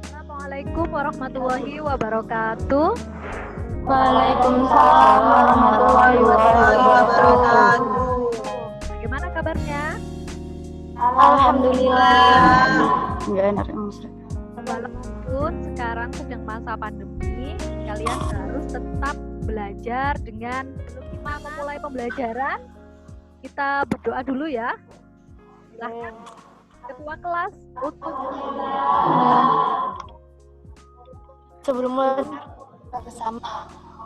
Assalamualaikum warahmatullahi wabarakatuh. Waalaikumsalam warahmatullahi wabarakatuh. Bagaimana kabarnya? Alhamdulillah. Walaupun sekarang sedang masa pandemi, kalian harus tetap belajar dengan sebelum kita memulai pembelajaran, kita berdoa dulu ya. Silahkan ketua kelas untuk Sebelum bersama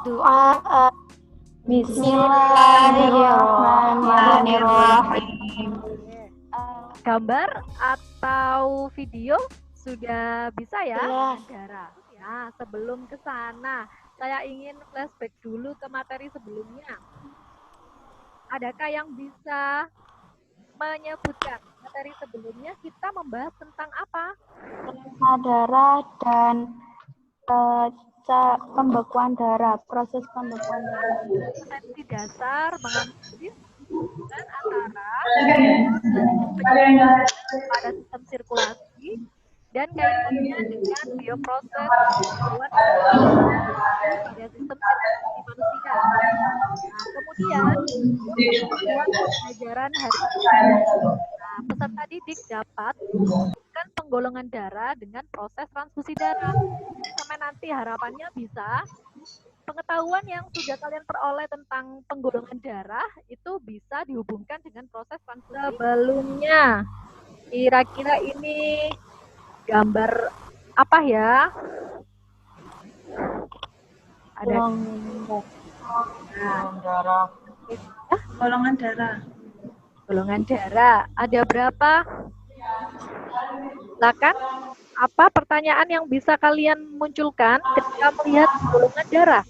doa, Bismillahirrahmanirrahim. gambar atau video sudah bisa ya? Saudara. Ya, sebelum ke sana, saya ingin flashback dulu ke materi sebelumnya. Adakah yang bisa menyebutkan materi sebelumnya kita membahas tentang apa? Darah dan pembekuan darah, proses pembekuan darah. Potensi dasar menganalisis hubungan antara pada sistem sirkulasi dan kaitannya dengan bioproses pembekuan pada sistem sirkulasi manusia. Nah, kemudian untuk pembelajaran hari ini, peserta didik dapat melakukan penggolongan darah dengan proses transfusi darah. Sampai nanti harapannya bisa pengetahuan yang sudah kalian peroleh tentang penggolongan darah itu bisa dihubungkan dengan proses transfusi. Sebelumnya, kira-kira ini gambar apa ya? Ada Golongan darah. golongan darah. Ada berapa? Silakan. Apa pertanyaan yang bisa kalian munculkan ketika melihat golongan darah?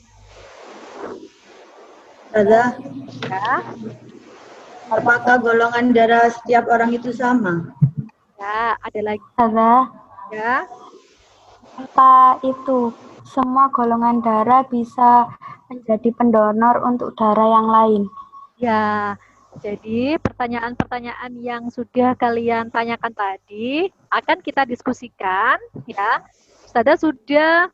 Ada. Ya, Apakah golongan darah setiap orang itu sama? ya, ada lagi. Darah. Ya, Apa itu? Semua golongan darah bisa menjadi pendonor untuk darah yang lain. ya. Jadi pertanyaan-pertanyaan yang sudah kalian tanyakan tadi akan kita diskusikan, ya. Ustazah sudah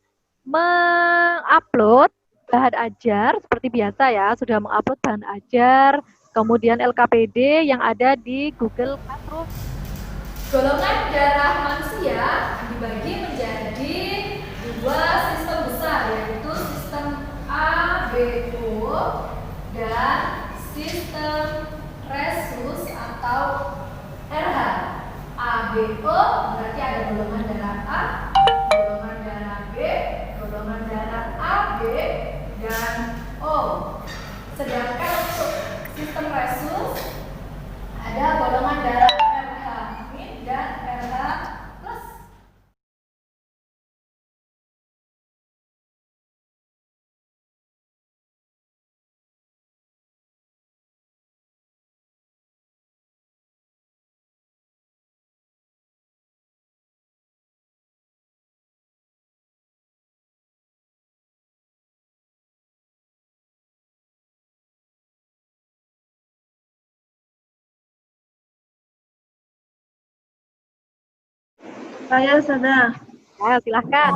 mengupload bahan ajar seperti biasa ya, sudah mengupload bahan ajar, kemudian LKPD yang ada di Google Classroom. Golongan darah manusia dibagi menjadi dua sistem besar, yaitu sistem ABO dan sistem resus atau RH. ABO berarti ada golongan darah A, golongan darah B, golongan darah AB, dan O. Sedangkan untuk sistem resus ada golongan darah RH min dan RH plus. Saya sudah. Ya, silahkan.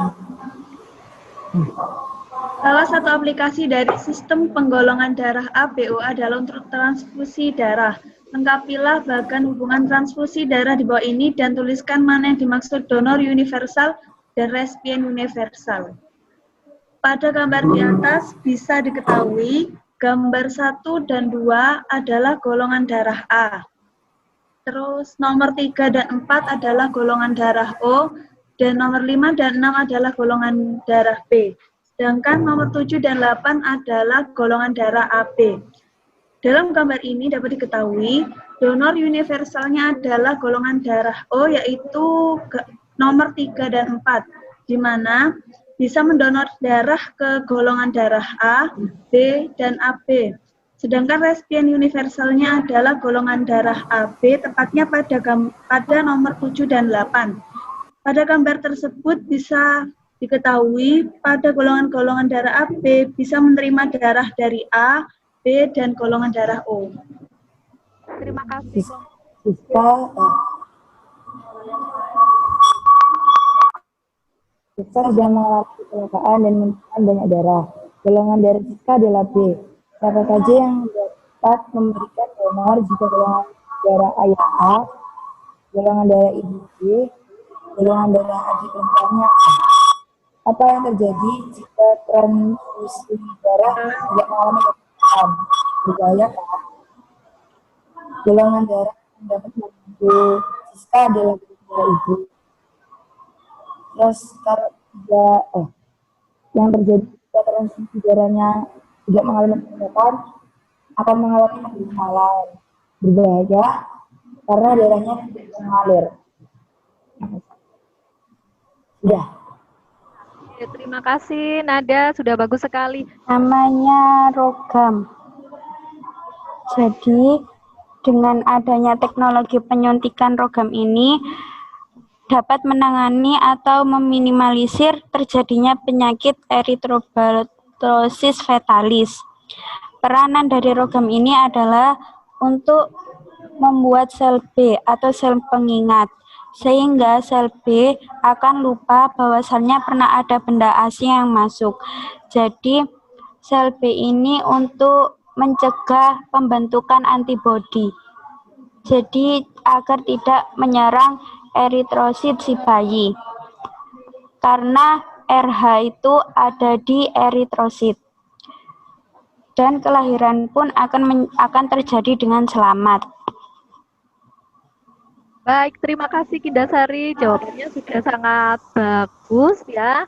Salah satu aplikasi dari sistem penggolongan darah ABO adalah untuk transfusi darah. Lengkapilah bagan hubungan transfusi darah di bawah ini dan tuliskan mana yang dimaksud donor universal dan resipien universal. Pada gambar di atas bisa diketahui gambar 1 dan 2 adalah golongan darah A. Terus nomor 3 dan 4 adalah golongan darah O, dan nomor 5 dan 6 adalah golongan darah B. Sedangkan nomor 7 dan 8 adalah golongan darah AB. Dalam gambar ini dapat diketahui donor universalnya adalah golongan darah O, yaitu nomor 3 dan 4, di mana bisa mendonor darah ke golongan darah A, B, dan AB. Sedangkan resipien universalnya adalah golongan darah AB, tepatnya pada nomor 7 dan 8. Pada gambar tersebut bisa diketahui pada golongan-golongan darah AB bisa menerima darah dari A, B, dan golongan darah O. Terima kasih. Siska sudah mengalami kecelakaan dan menyimpan banyak darah. Golongan darah Siska adalah B. Siapa saja yang dapat memberikan donor jika golongan darah ayah A, golongan darah ibu B, golongan darah adik perempuannya A. Apa yang terjadi jika transfusi darah tidak mengalami kecelakaan? Berbahaya kan? Golongan darah yang dapat membantu Siska adalah golongan darah ibu. Terus kalau tidak yang terjadi jika transfusi darahnya tidak mengalami kecelakaan akan mengalami penghalang berbahaya karena darahnya tidak mengalir. Sudah. Terima kasih Nada, sudah bagus sekali. Namanya rogam. Jadi dengan adanya teknologi penyuntikan rogam ini dapat menangani atau meminimalisir terjadinya penyakit eritroblatosis fetalis. Peranan dari rogam ini adalah untuk membuat sel B atau sel pengingat, sehingga sel B akan lupa bahwasannya pernah ada benda asing yang masuk. Jadi sel B ini untuk mencegah pembentukan antibodi. Jadi agar tidak menyerang eritrosit si bayi. Karena RH itu ada di eritrosit. Dan kelahiran pun akan terjadi dengan selamat. Baik, terima kasih Kindasari. Jawabannya sudah sangat bagus ya.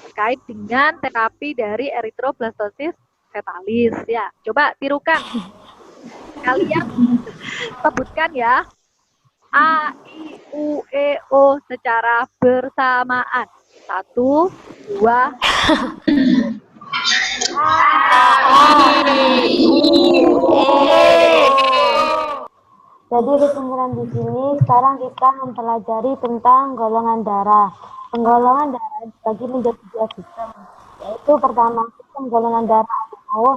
Terkait dengan terapi dari eritroblastosis fetalis ya. Coba tirukan. Kalian sebutkan ya. A, I, U, E, O secara bersamaan. 1, 2. Jadi kesimpulan di sini sekarang kita mempelajari tentang golongan darah. Penggolongan darah dibagi menjadi 2 sistem, yaitu pertama sistem golongan darah O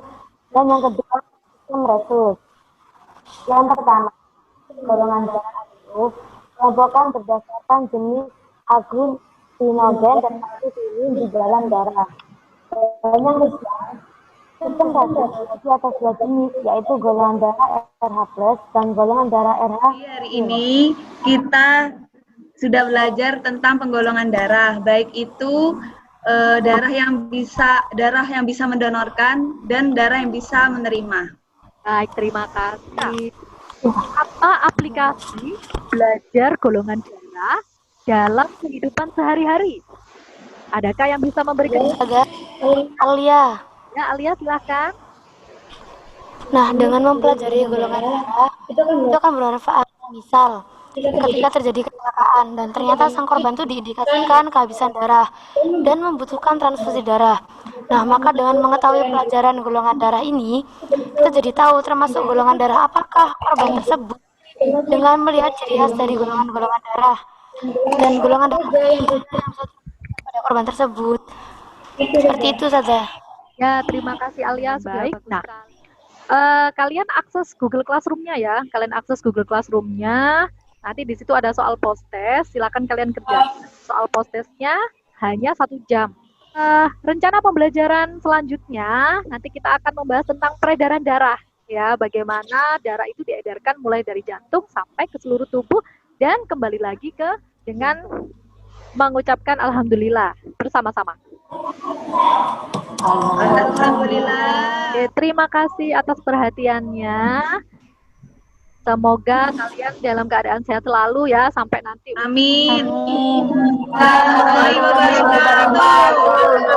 dan yang kedua sistem Rhesus. Yang pertama golongan darah O dikelompokkan berdasarkan jenis aglutinogen dan aglutinin di dalam darah. Dan yang kedua sistem Rhesus di atas 2 jenis, yaitu golongan darah RH+ dan golongan darah RH. Hari ini kita sudah belajar tentang penggolongan darah, baik itu darah yang bisa mendonorkan dan darah yang bisa menerima. Baik, terima kasih. Apa aplikasi belajar golongan darah dalam kehidupan sehari-hari? Adakah yang bisa memberikan? Alia. Ya, Alia silahkan. Nah, dengan mempelajari golongan darah, itu akan bermanfaat. Misal, ketika terjadi kecelakaan dan ternyata sang korban itu diindikasikan kehabisan darah dan membutuhkan transfusi darah. Nah, maka dengan mengetahui pelajaran golongan darah ini, kita jadi tahu termasuk golongan darah apakah korban tersebut dengan melihat ciri khas dari golongan-golongan darah dan golongan darah pada korban tersebut. Seperti itu saja. Ya, terima kasih Alia. Baik. Nah, kalian akses Google Classroom-nya ya. Kalian akses Google Classroom-nya. Nanti di situ ada soal post-test. Silakan kalian kerjakan. Soal post-testnya hanya 1 jam. Rencana pembelajaran selanjutnya nanti kita akan membahas tentang peredaran darah. Ya, bagaimana darah itu diedarkan mulai dari jantung sampai ke seluruh tubuh dan kembali lagi dengan mengucapkan alhamdulillah bersama-sama. Alhamdulillah. Oke, terima kasih atas perhatiannya. Semoga kalian dalam keadaan sehat selalu ya sampai nanti. Amin. Assalamualaikum warahmatullahi wabarakatuh.